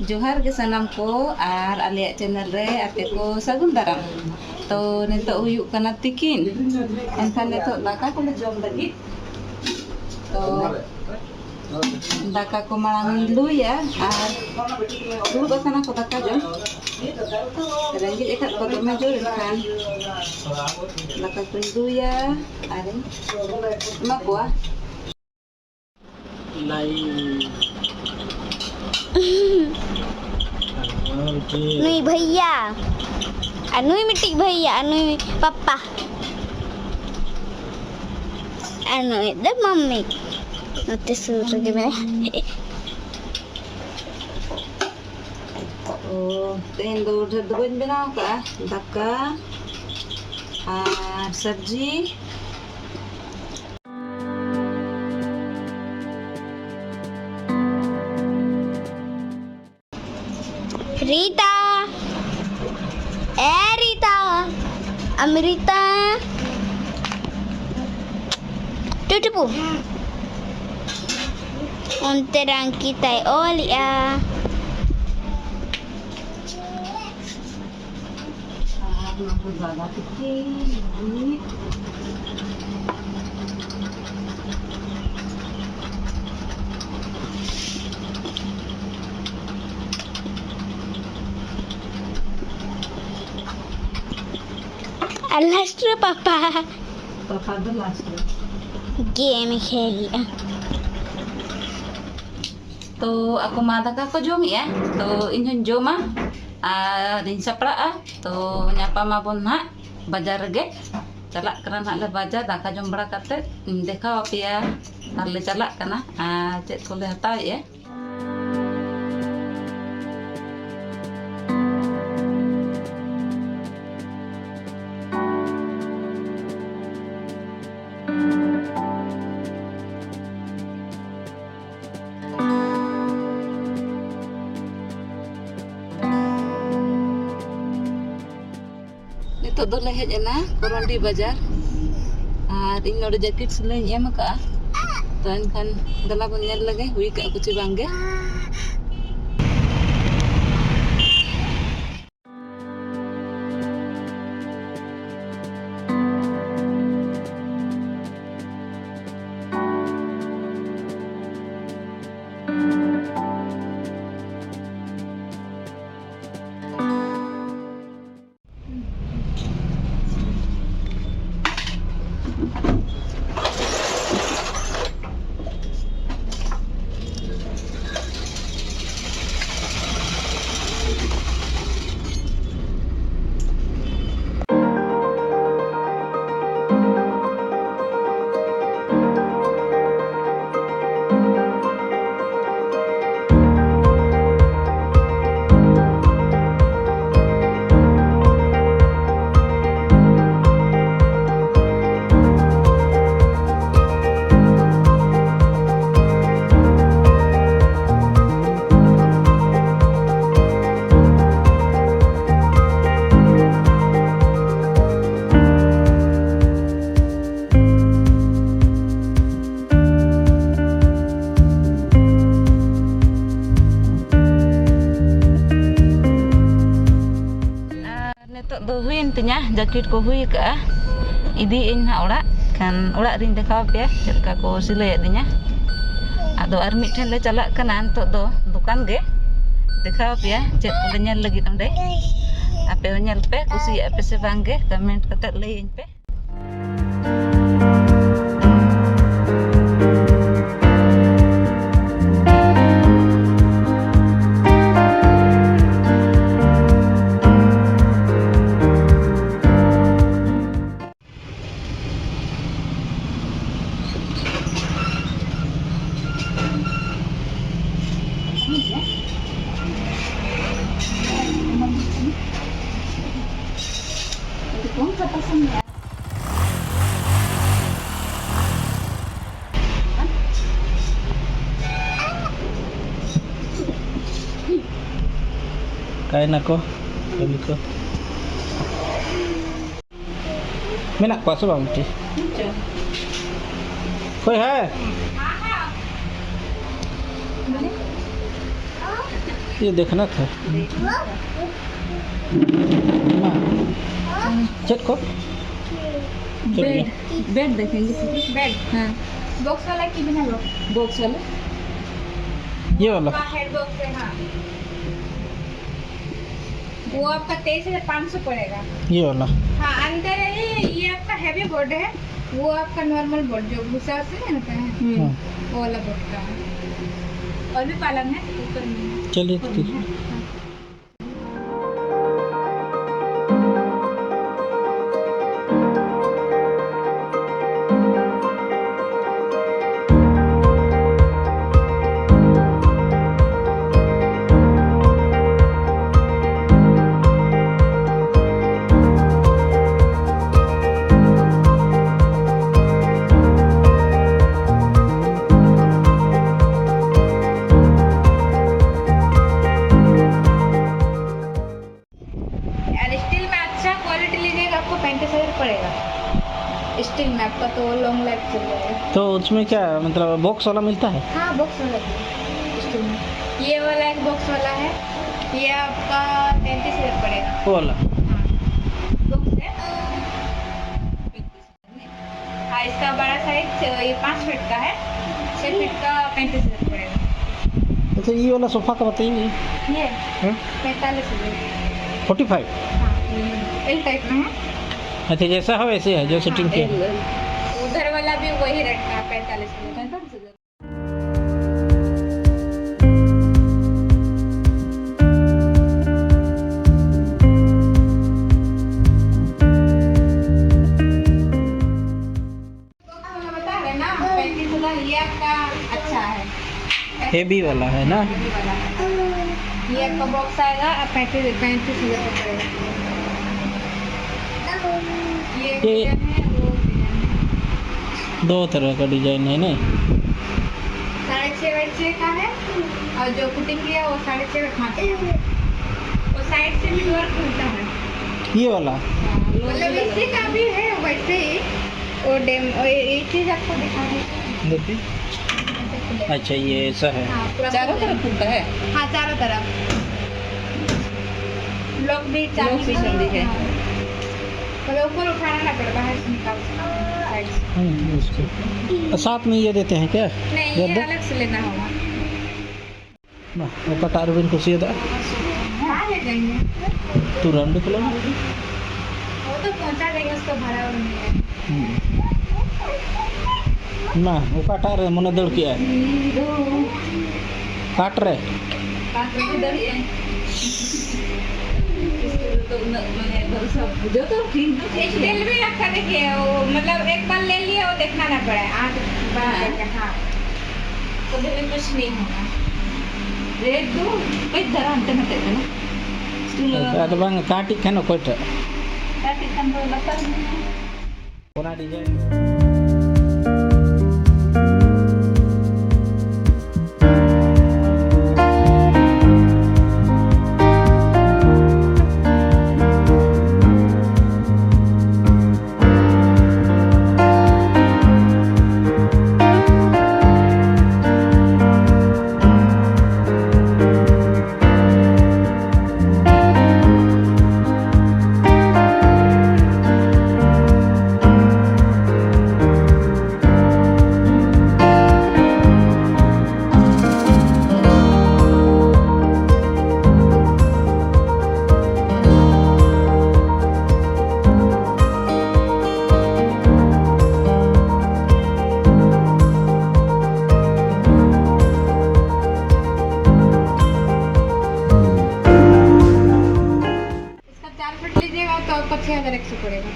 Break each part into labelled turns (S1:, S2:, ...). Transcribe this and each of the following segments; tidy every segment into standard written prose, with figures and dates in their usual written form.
S1: Johar ke sanam ko ar aliak channel re ape ko sagun daram. To nito uyuk kana tikin. Enkan nito daka ko jom lagi. To daka ko malang dulu ya. Ar dulu bakana ko daka jom. Renggit ikat ko to majul kan. Daka ko dulu ya. Are. Ma ko
S2: Nui भैया अनुई मिट्टी भैया अनुई पापा अनुई दे mummy नते सुर के मैं
S1: Oh, tendo doon binaw ka, daka, sabji,
S2: Rita ए रीता अमृता टुटुपु unterang kita oli ya
S1: aku jaga kecil,
S2: last पापा
S1: papa belas.
S2: गेम खेलिया
S1: To aku madaka ko jom ya, to inhon joma, din sapra to nyapa mabon ha, bajar ge, calak kerana le bajar daka jom berakate, deka apia, arle calak kana, cek boleh tahu ya. Nito do lehet ena koron di bajar. Ing node jakit selain ya maka. Tuan kan dalam punya lagi hui ka aku cibangge. Intinya jakit ko hui ka idiin na ora kan ora rin dekhaw pe ka ko silai dinya ado ar mitten le calak kanan to do dukan ge dekhaw pe cek ko nyal lagi tamde ape nyal pe kusi ape se bangge comment kata lein pe.
S3: Kain ako, sabi ko. May nakpa sa bang ti? Hoy ha. ये देखना था check को
S1: bed bed देखेंगे
S4: bed
S1: हाँ
S4: box वाला की बिना लो
S1: box वाला
S3: ये वाला
S4: हेड बॉक्स है हाँ वो आपका 23,500 पड़ेगा।
S3: ये वाला
S4: हाँ अंदर है ये आपका हैवी बोर्ड है, वो आपका नॉर्मल बोर्ड जो भूसा से नहीं होता है
S3: हाँ,
S4: वो वाला बोर्ड का है। और भी पालन है ऊपर में।
S3: चलिए ठीक है।
S4: स्टील में अच्छा क्वालिटी लीजिएगा आपको 35,000 पड़ेगा। स्टील में आपका तो लॉन्ग लाइफ चल जाएगा।
S3: तो उसमें क्या मतलब बॉक्स वाला मिलता है?
S4: हाँ बॉक्स वाला भी स्टील में। ये वाला एक बॉक्स वाला है, ये आपका 33,000 पड़ेगा।
S3: वो वाला
S4: हाँ बॉक्स है। हाँ इसका बड़ा साइज ये 5 फीट का है, 6 फीट का 35,000 पड़ेगा।
S3: अच्छा ये वाला सोफा का बताइए।
S4: ये
S3: हाँ?
S4: 45,000।
S3: 45।
S4: हाँ एल टाइप में है।
S3: अच्छा जैसा है वैसे है जो सेटिंग किया है।
S4: उधर वाला भी वही रेट का 45,000। बता रहे ना 35,000 ये आपका अच्छा है,
S3: हेवी वाला है ना?
S4: ये वाला है। ये आपका बॉक्स आएगा 35,000 का पड़ेगा। ये
S3: ये-
S4: डिजाइन है, वो डिजाइन है।
S3: दो तरह का डिजाइन है ना?
S4: 6.5 का है और जो पुटिंग किया वो 6.5 5 वो साइड से भी डोर खुलता है।
S3: ये वाला
S4: मतलब इसी का भी है वैसे ही वो ये चीज़ आपको दिखा दी।
S3: देखिए। अच्छा ये ऐसा है।
S4: हाँ पूरा
S1: चारों तरफ खुलता है
S4: हाँ चारों तरफ लॉक भी चाबी
S1: लॉक
S4: भी
S1: सिस्टम भी है।
S4: हाँ। मतलब ऊपर उठाना ना पड़े, बाहर से निकाल साइड से।
S3: उसको साथ में ये देते हैं क्या?
S4: नहीं ये
S3: गद्दा?
S4: अलग से लेना होगा।
S3: ना वो कटार बिन को सीधा
S4: हाँ ले जाएंगे,
S3: तुरंत खुला।
S4: वो तो पहुँचा देंगे, उसका भाड़ा और नहीं है।
S3: ना वो कटार है मन दड़ किया है काट रहे
S4: स्टील भी रखा देखिए वो मतलब एक बार ले लिए वो देखना ना पड़े आँख बड़ा करके। हाँ कभी भी कुछ नहीं होगा।
S1: रेट दो कई तरह अंत में देते ना स्टील
S3: ಅದು ಬಂಗ ಕಾಟಿ ಕನ ಕೊಟ್ಟ
S1: काटी कंबल लगता है
S3: ಪುನಃ ಡಿಸೈನ್
S4: इसका 4 फीट लीजिएगा तो आपको 6,100 पड़ेगा।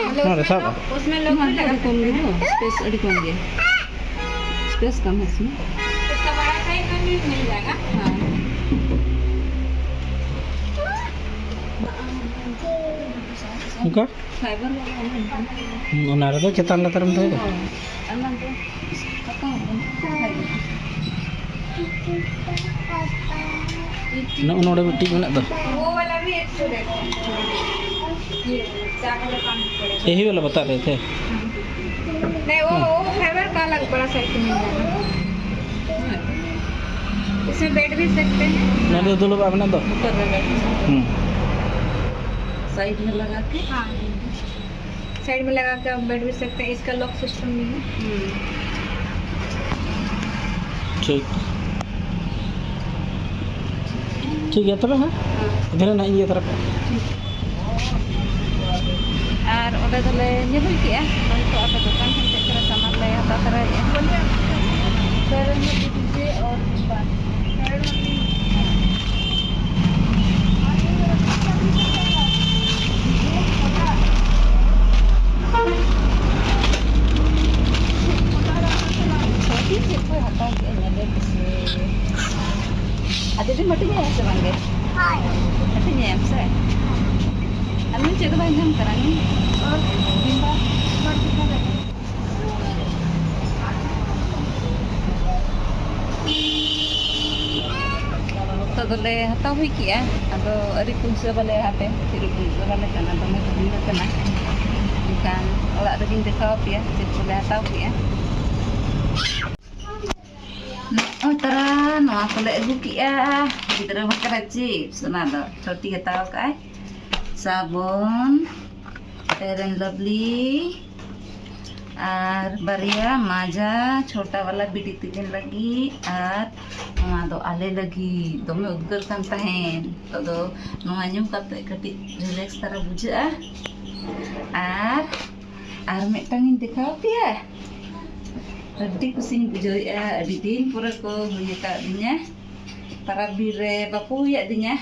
S4: मतलब
S3: अरे साहब।
S4: उसमें लोग भी लगा सकते हैं।
S1: स्पेस अड़कोंगे स्पेस कम है इसमें
S4: उसका बड़ा साइज में भी मिल जाएगा।
S1: हाँ
S3: ఇంకా
S1: फाइबर वाला
S3: ఉన్నారదో చిత్తాల తరం తో नोड़े बिट्टी में दो
S4: वो वाला भी 100 रेट है। ये 4,500 पड़ेगा।
S3: यही वाला बता रहे थे
S4: नहीं वो फाइबर का अलग बड़ा साइज मिल जाएगा। इसमें बैठ भी सकते हैं।
S3: Nanti dulu Pak benar tuh.
S1: ऊपर लगा के
S3: Hmm.
S1: साइड में लगा के
S4: हाँ साइड में लगा के आप बैठ भी सकते हैं। इसका लॉक सिस्टम भी है।
S3: ठीक. ठीक ya terus ha? Iधर ना ये तरफ.
S1: और ओडे दले ᱧᱮᱞ ᱠᱮᱜᱼᱟ ᱱᱤᱛᱚᱜ ᱟᱯᱮ ᱫᱚᱠᱟन ᱴᱷᱮᱱ ᱪᱮᱫ ᱠᱚᱨᱮ ᱥᱟᱢᱟᱱ ᱞᱮ ᱦᱟᱛᱟᱣ ᱛᱚᱨᱟᱭᱮᱜᱼᱟ पैर में दीजिए और छोटी से कोई हटाओ के nyale से ada di matinya ya sebangge matinya ya saya anu cek ba jam karang bimba तो दले हताव हुई किया अदो अरी पुंसे बले हापे तिरु पुंसे बले kana दमे बदिना kana ikan orak regin dekau pia cek bole hataw kiya oh tara noa kole agu kiya gidra bakara chips na do choti hataw kai sabun Fair and Lovely और बारिया माजा छोटा वाला बीड़ी तीन लगी और नोआ दो आले लगी दमे उद्गर कान तहेन तो दो नोआ ᱧᱩ कते कटी रिलैक्स तारा बुझा और मिटटांग इन दिखाओ पिया अड्डी कुसिन बुझोया अड्डी दिन पूरा को हुई का दिnya para bire bapu ya dinya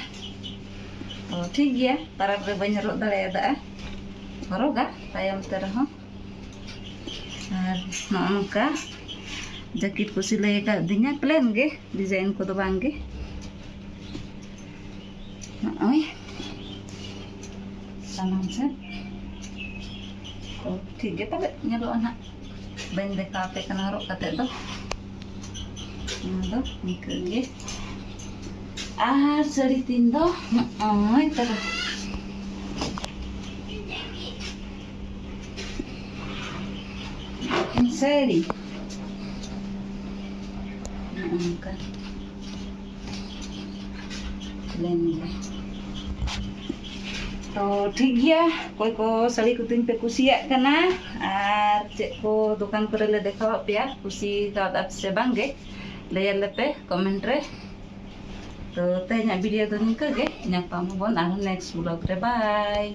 S1: oh ठीक गया para bire banyak rok दाड़ा हरोगा तायम तरह और नौका जैकेट को सिलाई कर दिया प्लेन गे डिजाइन को तो बांगे ओए सामान से तो ठीक है तब nyalo anak ben deka pe kana ro kate do ndo nikge sari tindo oi tar sari kan तो ठीक गया कोई को साड़ी कुतिन पे कुसिया कना और चेक को दुकान करे ले देखा पिया कुसी का आप से बांगे ले ले पे कमेंट रे तो तेना वीडियो तो निकल गे न्यापाम बोन आरो नेक्स्ट ब्लॉग रे बाय।